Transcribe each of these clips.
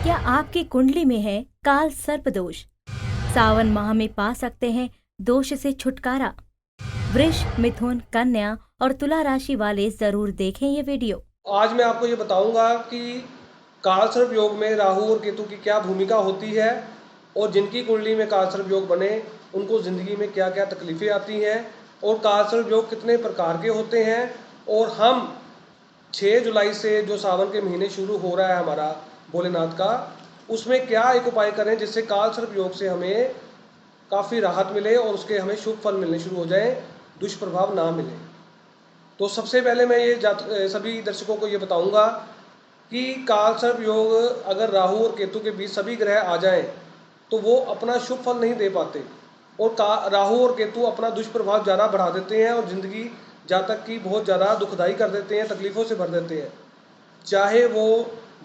क्या आपकी कुंडली में है काल सर्प दोष? सावन माह में पा सकते हैं दोष से छुटकारा। वृष, मिथुन, कन्या और तुला राशि वाले जरूर देखें ये वीडियो। आज मैं आपको ये बताऊंगा कि कालसर्प योग में राहु और केतु की क्या भूमिका होती है और जिनकी कुंडली में कालसर्प योग बने उनको ज़िंदगी में क्या क्या तकलीफ़ें आती हैं और कालसर्प योग कितने प्रकार के होते हैं। और हम 6 जुलाई से जो सावन के महीने शुरू हो रहा है हमारा भोलेनाथ का, उसमें क्या एक उपाय करें जिससे कालसर्प योग से हमें काफ़ी राहत मिले और उसके हमें शुभ फल मिलने शुरू हो जाए, दुष्प्रभाव ना मिले। तो सबसे पहले मैं ये सभी दर्शकों को ये बताऊंगा कि कालसर्प योग अगर राहु और केतु के बीच सभी ग्रह आ जाएं तो वो अपना शुभ फल नहीं दे पाते और राहु और केतु अपना दुष्प्रभाव ज़्यादा बढ़ा देते हैं और ज़िंदगी जातक की बहुत ज़्यादा दुखदाई कर देते हैं, तकलीफ़ों से भर देते हैं। चाहे वो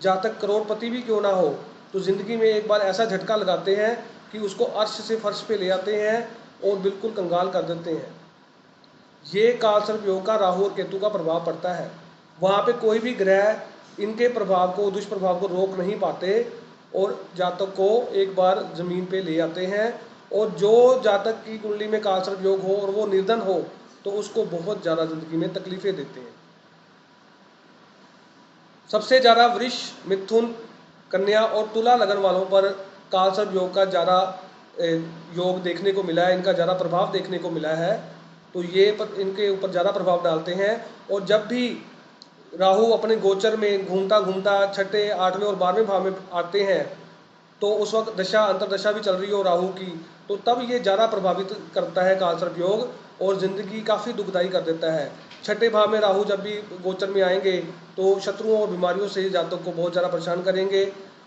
जातक करोड़पति भी क्यों ना हो, तो ज़िंदगी में एक बार ऐसा झटका लगाते हैं कि उसको अर्श से फर्श पे ले आते हैं और बिल्कुल कंगाल कर देते हैं। ये कालसर्प योग का राहु और केतु का प्रभाव पड़ता है। वहाँ पे कोई भी ग्रह इनके प्रभाव को, दुष्प्रभाव को रोक नहीं पाते और जातक को एक बार जमीन पे ले आते हैं। और जो जातक की कुंडली में कालसर्प योग हो और वो निर्धन हो तो उसको बहुत ज़्यादा जिंदगी में तकलीफें देते हैं। सबसे ज़्यादा वृष, मिथुन, कन्या और तुला लगन वालों पर कालसर्प योग का ज़्यादा योग देखने को मिला है, इनका ज़्यादा प्रभाव देखने को मिला है। तो ये इनके ऊपर ज़्यादा प्रभाव डालते हैं। और जब भी राहु अपने गोचर में घूमता घूमता 6ठे, 8वें और 12वें भाव में आते हैं तो उस वक्त दशा अंतरदशा भी चल रही हो राहु की, तो तब ये ज़्यादा प्रभावित करता है कालसर्प योग और ज़िंदगी काफ़ी दुखदाई कर देता है। 6ठे भाव में राहु जब भी गोचर में आएंगे तो शत्रुओं और बीमारियों से जातक को बहुत ज़्यादा परेशान करेंगे।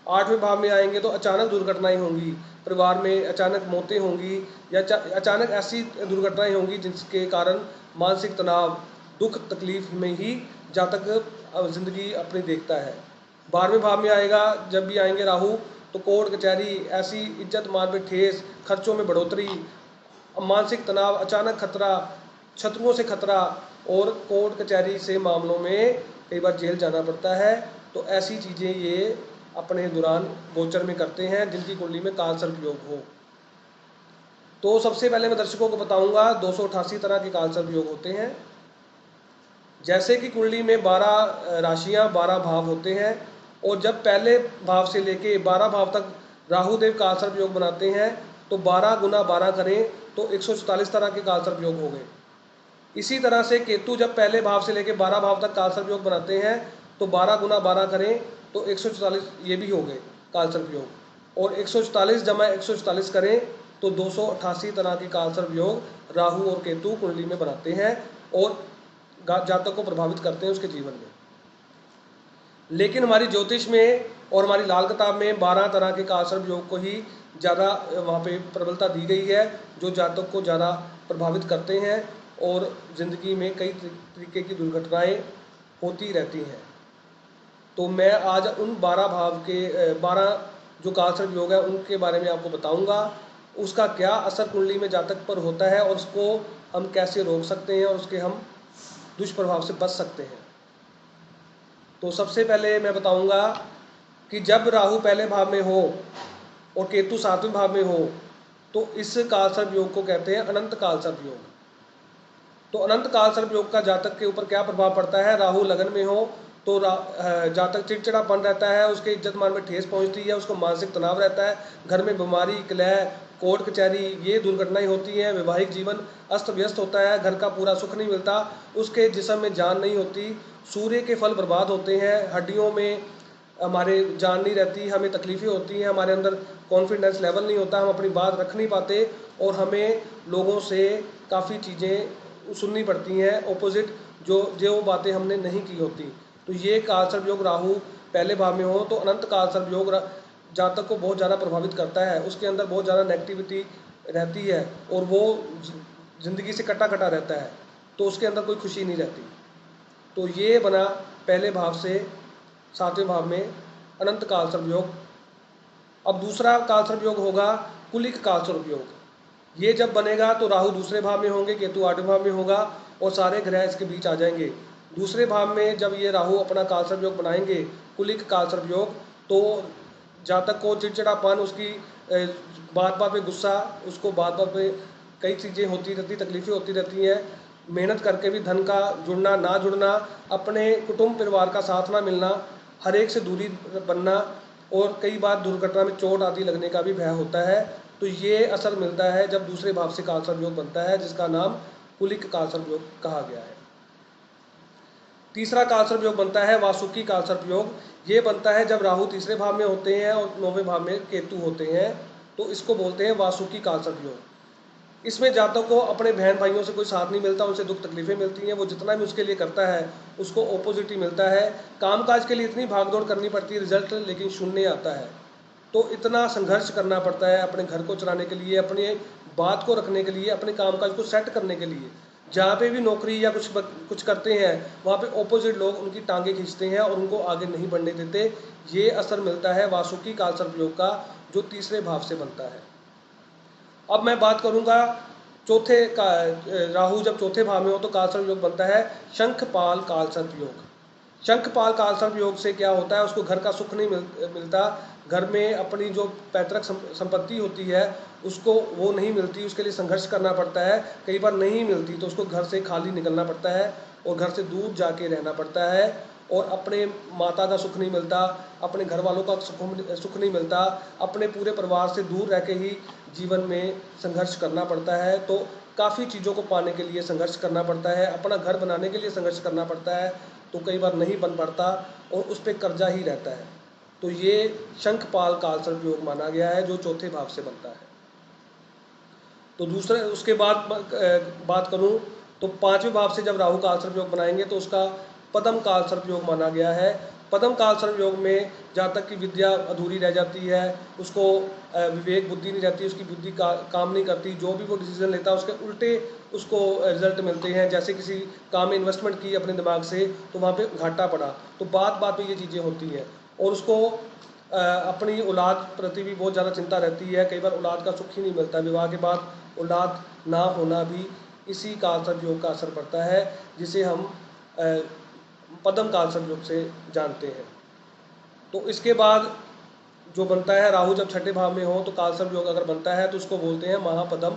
8वें भाव में आएंगे तो अचानक दुर्घटनाएं होंगी, परिवार में अचानक मौतें होंगी या अचानक ऐसी दुर्घटनाएं होंगी जिसके कारण मानसिक तनाव, दुख, तकलीफ में ही जातक ज़िंदगी अपनी देखता है। 12वें भाव में आएगा, जब भी आएंगे राहु, तो कोर्ट कचहरी, ऐसी इज्जत मान में ठेस, खर्चों में बढ़ोतरी, मानसिक तनाव, अचानक खतरा, शत्रुओं से खतरा और कोर्ट कचहरी से मामलों में कई बार जेल जाना पड़ता है। तो ऐसी चीज़ें ये अपने दौरान गोचर में करते हैं जिनकी कुंडली में कालसर्प योग हो। तो सबसे पहले मैं दर्शकों को बताऊंगा 288 तरह के कालसर्प योग होते हैं। जैसे कि कुंडली में 12 राशियां, 12 भाव होते हैं और जब पहले भाव से लेके 12 भाव तक राहु देव कालसर्प योग बनाते हैं तो 12 गुना 12 करें तो 144 तरह के कालसर्प योग हो गए। इसी तरह से केतु जब पहले भाव से लेके 12 भाव तक कालसर्प योग बनाते हैं तो 12 गुना 12 करें तो 144 ये भी हो गए कालसर्प योग। और 144 जमा 144 करें तो 288 तरह के कालसर्प योग राहु और केतु कुंडली में बनाते हैं और जातक को प्रभावित करते हैं उसके जीवन में। लेकिन हमारी ज्योतिष में और हमारी लाल किताब में 12 तरह के कालसर्प योग को ही ज़्यादा वहाँ पे प्रबलता दी गई है जो जातक को ज़्यादा प्रभावित करते हैं और ज़िंदगी में कई तरीके की दुर्घटनाएं होती रहती हैं। तो मैं आज उन 12 भाव के 12 जो कालसर्प योग है उनके बारे में आपको बताऊंगा, उसका क्या असर कुंडली में जातक पर होता है और उसको हम कैसे रोक सकते हैं और उसके हम दुष्प्रभाव से बच सकते हैं। तो सबसे पहले मैं बताऊंगा कि जब राहु पहले भाव में हो और केतु 7वें भाव में हो तो इस कालसर्प योग को कहते हैं अनंत कालसर्प योग। तो अनंत कालसर्प योग का जातक के ऊपर क्या प्रभाव पड़ता है? राहु लगन में हो तो जातक चिड़चिड़ापन रहता है, उसके इज्जत मान में ठेस पहुंचती है, उसको मानसिक तनाव रहता है, घर में बीमारी, कलह, कोर्ट कचहरी, ये दुर्घटनाएं होती हैं, वैवाहिक जीवन अस्त व्यस्त होता है, घर का पूरा सुख नहीं मिलता, उसके जिस्म में जान नहीं होती, सूर्य के फल बर्बाद होते हैं, हड्डियों में हमारे जान नहीं रहती, हमें तकलीफ़ें होती हैं, हमारे अंदर कॉन्फिडेंस लेवल नहीं होता, हम अपनी बात रख नहीं पाते और हमें लोगों से काफ़ी चीज़ें सुननी पड़ती हैं ऑपोजिट, जो जो बातें हमने नहीं की होती। तो ये कालसर्प योग राहु पहले भाव में हो तो अनंत कालसर्प योग जातक को बहुत ज़्यादा प्रभावित करता है, उसके अंदर बहुत ज़्यादा नेगेटिविटी रहती है और वो ज़िंदगी से कटा कटा रहता है, तो उसके अंदर कोई खुशी नहीं रहती। तो ये बना पहले भाव से 7वें भाव में अनंत कालसर्प योग। अब दूसरा कालसर्प योग होगा कुलिक कालसर्प योग। ये जब बनेगा तो राहु दूसरे भाव में होंगे, केतु 8वें भाव में होगा और सारे ग्रह इसके बीच आ जाएंगे। दूसरे भाव में जब ये राहु अपना कालसर्प योग बनाएंगे, कुलिक कालसर्प योग, तो जातक को चिड़चिड़ापन, उसकी बात बात पे गुस्सा, उसको बात बात पे कई चीज़ें होती रहती, तकलीफ़ें होती रहती हैं। मेहनत करके भी धन का जुड़ना ना जुड़ना, अपने कुटुंब परिवार का साथ ना मिलना, हर एक से दूरी बनना, और कई बार दुर्घटना में चोट आदि लगने का भी भय होता है। तो ये असर मिलता है जब दूसरे भाव से काल सर्प योग बनता है, जिसका नाम कुलिक काल सर्प योग कहा गया है। तीसरा काल सर्प योग बनता है वासुकी काल सर्प योग। ये बनता है जब राहु तीसरे भाव में होते हैं और 9वें भाव में केतु होते हैं, तो इसको बोलते हैं वासुकी काल सर्प योग। इसमें जातक को अपने बहन भाइयों से कोई साथ नहीं मिलता, उनसे दुख तकलीफें मिलती हैं, वो जितना भी उसके लिए करता है उसको ऑपोजिट ही मिलता है। कामकाज के लिए इतनी भागदौड़ करनी पड़ती है, रिजल्ट लेकिन शून्य आता है। तो इतना संघर्ष करना पड़ता है अपने घर को चलाने के लिए, अपने बात को रखने के लिए, अपने कामकाज को सेट करने के लिए। जहाँ पे भी नौकरी या कुछ करते हैं, वहाँ पे ऑपोजिट लोग उनकी टांगे खींचते हैं और उनको आगे नहीं बढ़ने देते। ये असर मिलता है वासुकी काल सर्प योग का, जो तीसरे भाव से बनता है। अब मैं बात करूंगा चौथे का। राहु जब चौथे भाव में हो तो काल सर्प योग बनता है शंखपाल काल सर्प योग। शंखपाल काल सर्प योग से क्या होता है, उसको घर का सुख नहीं मिलता, घर में अपनी जो पैतृक संपत्ति होती है उसको वो नहीं मिलती, उसके लिए संघर्ष करना पड़ता है। कई बार नहीं मिलती तो उसको घर से खाली निकलना पड़ता है और घर से दूर जाके रहना पड़ता है, और अपने माता का सुख नहीं मिलता, अपने घर वालों का सुख नहीं मिलता, अपने पूरे परिवार से दूर रह के ही जीवन में संघर्ष करना पड़ता है। तो काफ़ी चीज़ों को पाने के लिए संघर्ष करना पड़ता है, अपना घर बनाने के लिए संघर्ष करना पड़ता है, तो कई बार नहीं बन पाता और उस पर कर्जा ही रहता है। तो ये शंखपाल काल सर्प योग माना गया है, जो चौथे भाव से बनता है। तो दूसरे उसके बाद बात करूं तो पांचवें भाव से जब राहु काल सर्प योग बनाएंगे तो उसका पद्म काल सर्प योग माना गया है। पद्म काल सर्प योग में जातक की विद्या अधूरी रह जाती है, उसको विवेक बुद्धि नहीं रहती, उसकी बुद्धि काम नहीं करती, जो भी वो डिसीजन लेता है उसके उल्टे उसको रिजल्ट मिलते हैं। जैसे किसी काम में इन्वेस्टमेंट की अपने दिमाग से तो वहाँ पे घाटा पड़ा, तो बात बात में ये चीज़ें होती हैं, और उसको अपनी औलाद प्रति भी बहुत ज़्यादा चिंता रहती है। कई बार औलाद का सुख ही नहीं मिलता, विवाह के बाद औलाद ना होना भी इसी काल सर्प योग का असर पड़ता है, जिसे हम पद्म काल सर्प योग से जानते हैं। तो इसके बाद जो बनता है, राहु जब छठे भाव में हो तो काल सर्प योग अगर बनता है तो उसको बोलते हैं महापद्म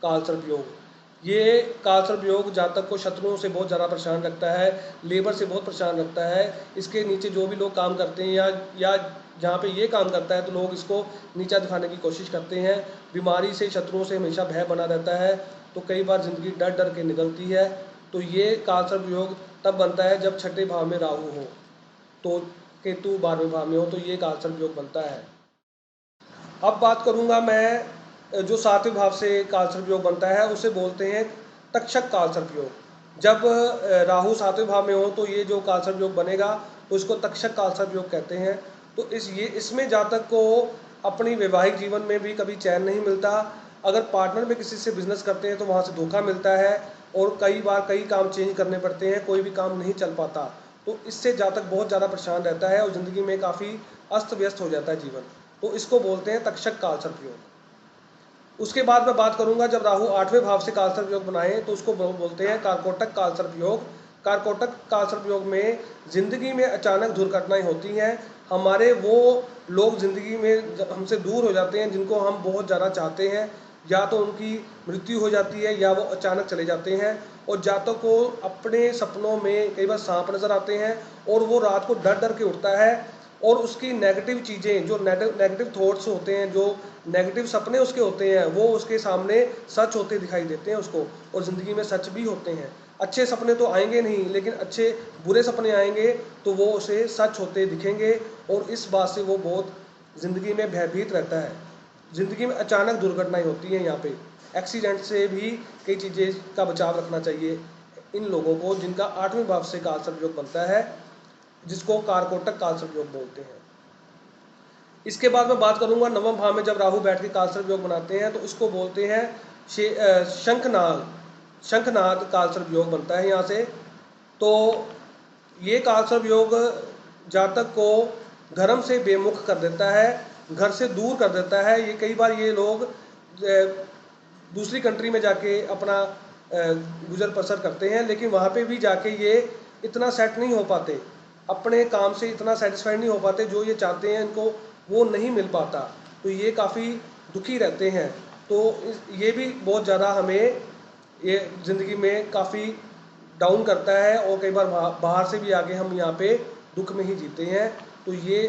काल सर्प योग। ये काल सर्प योग जातक को शत्रुओं से बहुत ज़्यादा परेशान रखता है, लेबर से बहुत परेशान रखता है। इसके नीचे जो भी लोग काम करते हैं या जहाँ पे ये काम करता है तो लोग इसको नीचा दिखाने की कोशिश करते हैं। बीमारी से, शत्रुओं से हमेशा भय बना रहता है, तो कई बार ज़िंदगी डर डर के निकलती है। तो ये काल सर्प योग तब बनता है जब छठे भाव में राहु हो, तो केतु 12वें भाव में हो, तो ये काल सर्प योग बनता है। अब बात करूंगा मैं जो 7वें भाव से काल सर्प योग बनता है, उसे बोलते हैं तक्षक काल सर्प योग। जब राहु 7वें भाव में हो तो ये जो काल सर्प योग बनेगा तो इसको तक्षक काल सर्प योग कहते हैं। तो इसमें जातक को अपनी वैवाहिक जीवन में भी कभी चैन नहीं मिलता। अगर पार्टनर में किसी से बिजनेस करते हैं तो वहाँ से धोखा मिलता है, और कई बार कई काम चेंज करने पड़ते हैं, कोई भी काम नहीं चल पाता। तो इससे जातक बहुत ज़्यादा परेशान रहता है और ज़िंदगी में काफ़ी अस्त व्यस्त हो जाता है जीवन। तो इसको बोलते हैं तक्षक काल सर्प योग। उसके बाद मैं बात करूंगा जब राहु 8वें भाव से काल सर्प योग बनाए तो उसको बोलते हैं कारकोटक काल सर्प योग। कारकोटक काल सर्प योग में जिंदगी में अचानक दुर्घटनाएं होती हैं। हमारे वो लोग जिंदगी में हमसे दूर हो जाते हैं जिनको हम बहुत ज़्यादा चाहते हैं, या तो उनकी मृत्यु हो जाती है या वो अचानक चले जाते हैं। और जातक को अपने सपनों में कई बार सांप नजर आते हैं और वो रात को डर डर के उठता है, और उसकी नेगेटिव चीज़ें, जो नेगेटिव थॉट्स होते हैं, जो नेगेटिव सपने उसके होते हैं, वो उसके सामने सच होते दिखाई देते हैं उसको, और ज़िंदगी में सच भी होते हैं। अच्छे सपने तो आएंगे नहीं, लेकिन अच्छे बुरे सपने आएंगे तो वो उसे सच होते दिखेंगे, और इस बात से वो बहुत ज़िंदगी में भयभीत रहता है। ज़िंदगी में अचानक दुर्घटनाएं होती हैं, यहाँ पे एक्सीडेंट से भी कई चीज़ें का बचाव रखना चाहिए इन लोगों को, जिनका 8वें भाव से काल सर्प योग बनता है, जिसको कारकोटक काल सर्प योग बोलते हैं। इसके बाद मैं बात करूंगा 9वें भाव में जब राहु बैठ के काल सर्प योग बनाते हैं तो इसको बोलते हैं शंखनाद काल सर्प योग बनता है यहाँ से। तो ये काल सर्प योग जातक को धर्म से बेमुख कर देता है, घर से दूर कर देता है। ये कई बार ये लोग दूसरी कंट्री में जाके अपना गुजर बसर करते हैं, लेकिन वहाँ पे भी जाके ये इतना सेट नहीं हो पाते, अपने काम से इतना सेटिस्फाइड नहीं हो पाते जो ये चाहते हैं। इनको वो नहीं मिल पाता, तो ये काफ़ी दुखी रहते हैं। तो ये भी बहुत ज़्यादा हमें ये ज़िंदगी में काफ़ी डाउन करता है, और कई बार बाहर से भी आके हम यहाँ पे दुख में ही जीते हैं। तो ये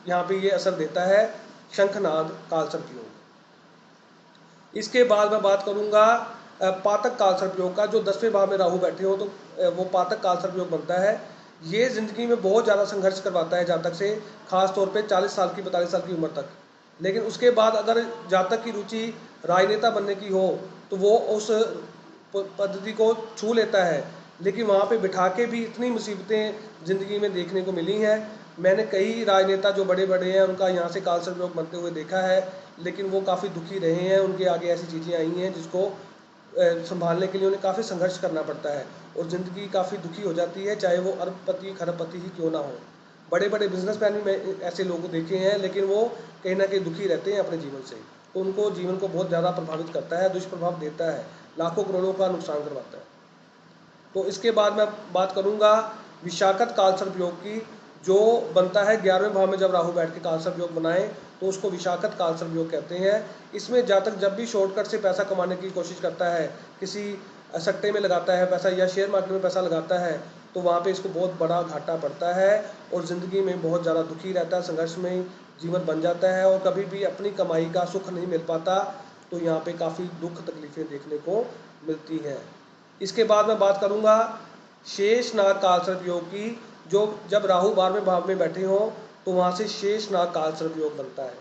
यहाँ पे ये असर देता है शंखनाद कालसर्प योग। इसके बाद मैं बात करूँगा पातक कालसर्प योग का। जो 10वें भाव में राहु बैठे हो तो वो पातक कालसर्प योग बनता है। ये ज़िंदगी में बहुत ज़्यादा संघर्ष करवाता है जातक से, खास तौर पे 40 साल की 42 साल की उम्र तक। लेकिन उसके बाद अगर जातक की रुचि राजनेता बनने की हो तो वो उस पद्धति को छू लेता है। लेकिन वहाँ पे बिठा के भी इतनी मुसीबतें ज़िंदगी में देखने को मिली हैं। मैंने कई राजनेता जो बड़े बड़े हैं उनका यहाँ से कालसर्प योग बनते हुए देखा है, लेकिन वो काफ़ी दुखी रहे हैं। उनके आगे ऐसी चीज़ें आई हैं जिसको संभालने के लिए उन्हें काफ़ी संघर्ष करना पड़ता है, और ज़िंदगी काफ़ी दुखी हो जाती है, चाहे वो अरबपति खरबपति ही क्यों ना हो। बड़े बड़े बिजनेसमैन भी मैं ऐसे लोग देखे हैं, लेकिन वो कहीं ना कहीं दुखी रहते हैं अपने जीवन से। तो उनको जीवन को बहुत ज़्यादा प्रभावित करता है, दुष्प्रभाव देता है, लाखों करोड़ों का नुकसान करवाता है। तो इसके बाद मैं बात करूंगा विशाखत कालसर्प योग की, जो बनता है 11वें भाव में। जब राहु बैठ के कालसर्प योग बनाए तो उसको विशाखत कालसर्प योग कहते हैं। इसमें जातक जब भी शॉर्टकट से पैसा कमाने की कोशिश करता है, किसी सट्टे में लगाता है पैसा या शेयर मार्केट में पैसा लगाता है, तो वहाँ पे इसको बहुत बड़ा घाटा पड़ता है और ज़िंदगी में बहुत ज़्यादा दुखी रहता है, संघर्ष में जीवन बन जाता है और कभी भी अपनी कमाई का सुख नहीं मिल पाता। तो यहाँ पे काफ़ी दुख तकलीफ़ें देखने को मिलती हैं। इसके बाद मैं बात करूंगा शेषनाग कालसर्प योग की, जो जब राहु 12वें भाव में बैठे हों तो वहाँ से शेषनाग कालसर्प योग बनता है।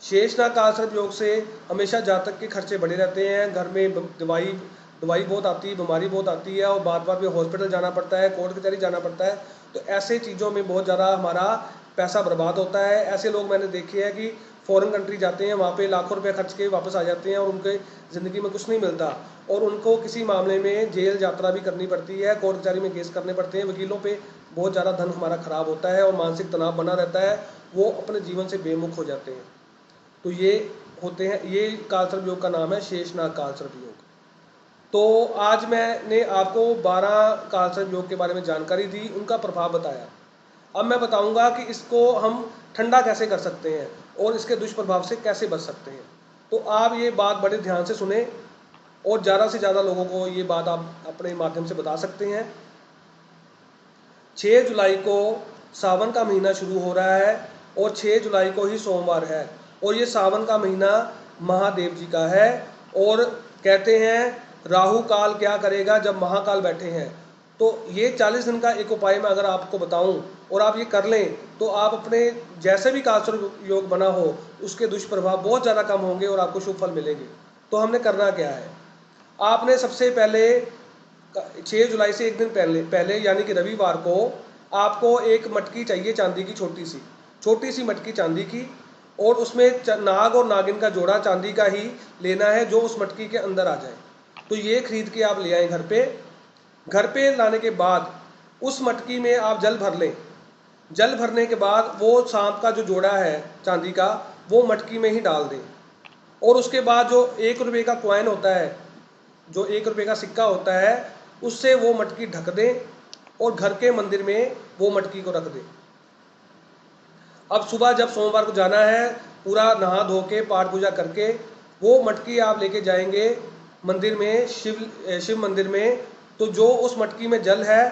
शेषनाग कालसर्प योग से हमेशा जातक के खर्चे बढ़े रहते हैं। घर में दवाई बहुत आती है, बीमारी बहुत आती है, और बार बार भी हॉस्पिटल जाना पड़ता है, कोर्ट कचहरी जाना पड़ता है। तो ऐसे चीज़ों में बहुत ज़्यादा हमारा पैसा बर्बाद होता है। ऐसे लोग मैंने देखे हैं कि फॉरेन कंट्री जाते हैं, वहाँ पे लाखों रुपए खर्च के वापस आ जाते हैं और उनके ज़िंदगी में कुछ नहीं मिलता, और उनको किसी मामले में जेल यात्रा भी करनी पड़ती है, कोर्ट कचहरी में केस करने पड़ते हैं, वकीलों पे बहुत ज़्यादा धन हमारा खराब होता है और मानसिक तनाव बना रहता है, वो अपने जीवन से बेमुख हो जाते हैं। तो ये होते हैं, ये कालसर्प योग का नाम है शेषनाग कालसर्प योग। तो आज मैंने आपको 12 कालसर्प योग के बारे में जानकारी दी, उनका प्रभाव बताया। अब मैं बताऊंगा कि इसको हम ठंडा कैसे कर सकते हैं और इसके दुष्प्रभाव से कैसे बच सकते हैं। तो आप ये बात बड़े ध्यान से सुने और ज़्यादा से ज़्यादा लोगों को ये बात आप अपने माध्यम से बता सकते हैं। 6 जुलाई को सावन का महीना शुरू हो रहा है और 6 जुलाई को ही सोमवार है, और ये सावन का महीना महादेव जी का है। और कहते हैं राहु काल क्या करेगा जब महाकाल बैठे हैं। तो ये 40 दिन का एक उपाय मैं अगर आपको बताऊं और आप ये कर लें तो आप अपने जैसे भी कालसर्प योग बना हो उसके दुष्प्रभाव बहुत ज़्यादा कम होंगे और आपको शुभ फल मिलेंगे। तो हमने करना क्या है, आपने सबसे पहले 6 जुलाई से एक दिन पहले यानी कि रविवार को आपको एक मटकी चाहिए चांदी की, छोटी सी मटकी चांदी की, और उसमें नाग और नागिन का जोड़ा चांदी का ही लेना है जो उस मटकी के अंदर आ जाए। तो ये खरीद के आप ले आए घर पे लाने के बाद उस मटकी में आप जल भर लें। जल भरने के बाद वो सांप का जो जोड़ा है चांदी का वो मटकी में ही डाल दें, और उसके बाद जो 1 रुपये का कॉइन होता है, जो 1 रुपये का सिक्का होता है, उससे वो मटकी ढक दें और घर के मंदिर में वो मटकी को रख दें। अब सुबह जब सोमवार को जाना है, पूरा नहा धो के पाठ पूजा करके वो मटकी आप लेके जाएंगे मंदिर में, शिव मंदिर में। तो जो उस मटकी में जल है,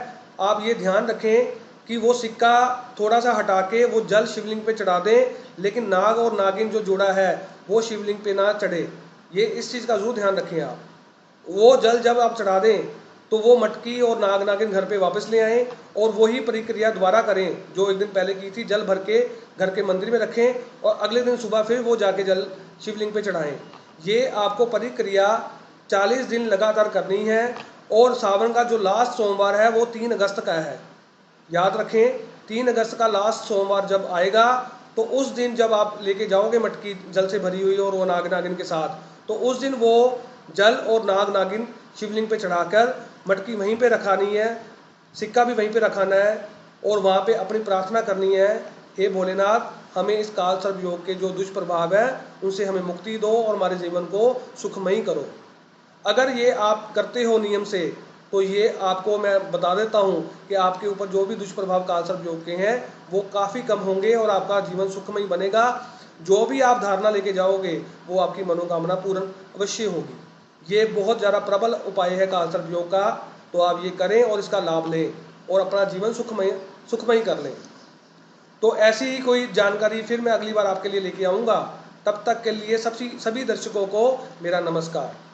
आप ये ध्यान रखें कि वो सिक्का थोड़ा सा हटा के वो जल शिवलिंग पे चढ़ा दें, लेकिन नाग और नागिन जो जोड़ा है वो शिवलिंग पे ना चढ़े। ये इस चीज़ का जरूर ध्यान रखें आप। वो जल जब आप चढ़ा दें तो वो मटकी और नाग नागिन घर पे वापस ले आएँ और वही प्रक्रिया दोबारा करें जो एक दिन पहले की थी। जल भर के घर के मंदिर में रखें और अगले दिन सुबह फिर वो जाके जल शिवलिंग पे चढ़ाएं। ये आपको प्रक्रिया 40 दिन लगातार करनी है, और सावन का जो लास्ट सोमवार है वो 3 अगस्त का है। याद रखें, 3 अगस्त का लास्ट सोमवार जब आएगा तो उस दिन जब आप लेके जाओगे मटकी जल से भरी हुई और वो नाग नागिन के साथ, तो उस दिन वो जल और नाग नागिन शिवलिंग पे चढ़ाकर मटकी वहीं पे रखानी है, सिक्का भी वहीं पे रखाना है, और वहाँ पे अपनी प्रार्थना करनी है, हे भोलेनाथ हमें इस कालसर्प योग के जो दुष्प्रभाव है उनसे हमें मुक्ति दो और हमारे जीवन को सुखमयी करो। अगर ये आप करते हो नियम से तो ये आपको मैं बता देता हूँ कि आपके ऊपर जो भी दुष्प्रभाव कालसर्प योग के हैं वो काफ़ी कम होंगे और आपका जीवन सुखमय बनेगा। जो भी आप धारणा लेके जाओगे वो आपकी मनोकामना पूर्ण अवश्य होगी। ये बहुत ज़्यादा प्रबल उपाय है कालसर्प योग का, तो आप ये करें और इसका लाभ लें और अपना जीवन सुखमय कर लें। तो ऐसी ही कोई जानकारी फिर मैं अगली बार आपके लिए लेके आऊँगा। तब तक के लिए सभी दर्शकों को मेरा नमस्कार।